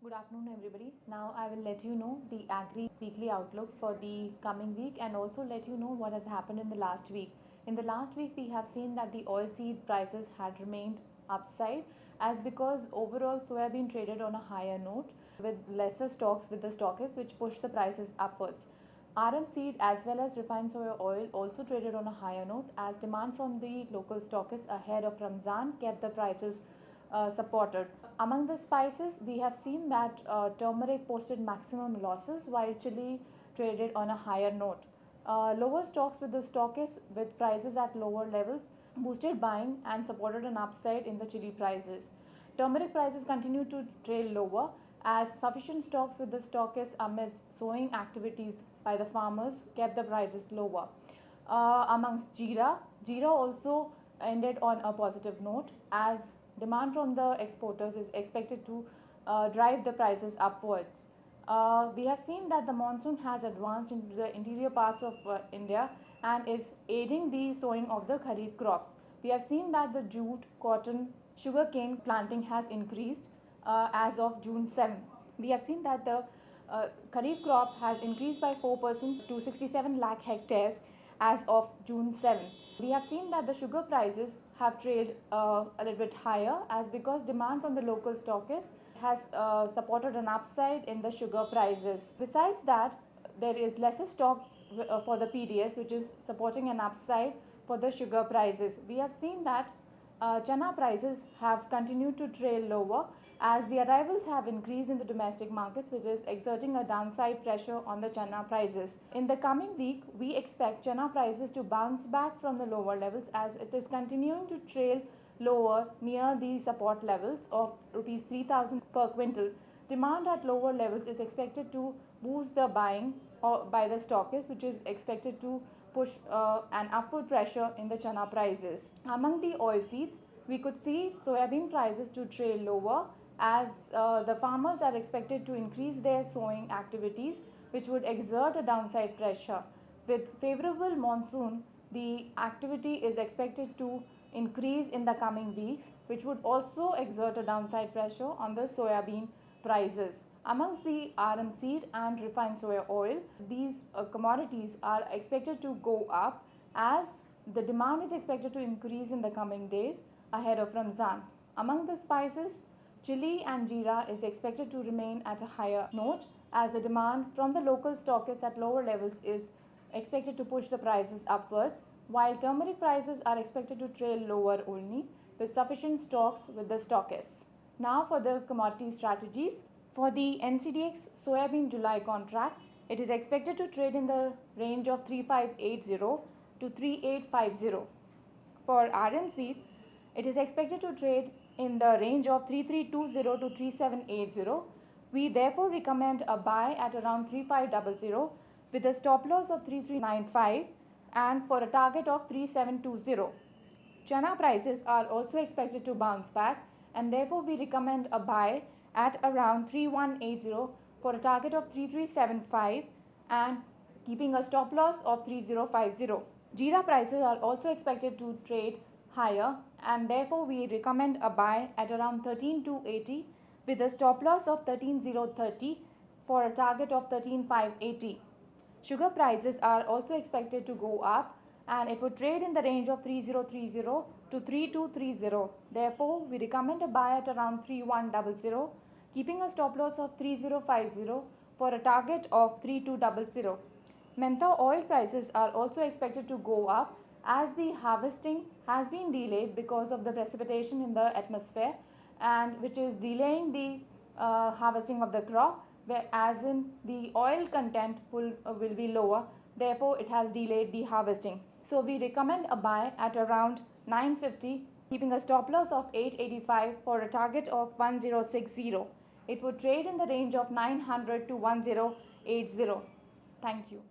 Good afternoon everybody. Now I will let you know the agri weekly outlook for the coming week and also let you know what has happened in the last week. In the last week we have seen that the oilseed prices had remained upside as because overall soybean traded on a higher note with lesser stocks with the stockists which pushed the prices upwards. RM seed as well as refined soya oil also traded on a higher note as demand from the local stockists ahead of Ramzan kept the prices supported. Among the spices, we have seen that turmeric posted maximum losses while chili traded on a higher note. Lower stocks with the stockists with prices at lower levels boosted buying and supported an upside in the chili prices. Turmeric prices continue to trail lower as sufficient stocks with the stockists amidst sowing activities by the farmers kept the prices lower. Amongst jeera also ended on a positive note as demand from the exporters is expected to drive the prices upwards. We have seen that the monsoon has advanced into the interior parts of India and is aiding the sowing of the kharif crops. We have seen that the jute, cotton, sugarcane planting has increased as of June 7. We have seen that the kharif crop has increased by 4% to 67 lakh hectares as of June 7. We have seen that the sugar prices have trailed a little bit higher as because demand from the local stockists has supported an upside in the sugar prices. Besides that, there is lesser stocks for the PDS which is supporting an upside for the sugar prices. We have seen that chana prices have continued to trail lower as the arrivals have increased in the domestic markets which is exerting a downside pressure on the chana prices. In the coming week, we expect chana prices to bounce back from the lower levels as it is continuing to trail lower near the support levels of rupees 3,000 per quintal. Demand at lower levels is expected to boost the buying by the stockists which is expected to push an upward pressure in the chana prices. Among the oilseeds, we could see soybean prices to trail lower as the farmers are expected to increase their sowing activities which would exert a downside pressure. With favorable monsoon, the activity is expected to increase in the coming weeks which would also exert a downside pressure on the soybean prices. Amongst the RM seed and refined soya oil, these commodities are expected to go up as the demand is expected to increase in the coming days ahead of Ramzan. Among the spices, chili and jeera is expected to remain at a higher note as the demand from the local stockists at lower levels is expected to push the prices upwards, while turmeric prices are expected to trail lower only with sufficient stocks with the stockists. Now for the commodity strategies. For the NCDX soybean July contract, it is expected to trade in the range of 3580 to 3850. For RM seed, it is expected to trade in the range of 3320 to 3780. We therefore recommend a buy at around 3500 with a stop loss of 3395 and for a target of 3720. Chana prices are also expected to bounce back and therefore we recommend a buy at around 3180 for a target of 3375 and keeping a stop loss of 3050. Jeera prices are also expected to trade higher and therefore we recommend a buy at around 13280 with a stop loss of 13030 for a target of 13580. Sugar prices are also expected to go up and it would trade in the range of 3030 to 3230. Therefore, we recommend a buy at around 3100, keeping a stop loss of 3050 for a target of 3200. Mentha oil prices are also expected to go up as the harvesting has been delayed because of the precipitation in the atmosphere and which is delaying the harvesting of the crop, whereas in the oil content will be lower, therefore it has delayed the harvesting. So we recommend a buy at around 950, keeping a stop loss of 885 for a target of 1060. It would trade in the range of 900 to 1080. Thank you.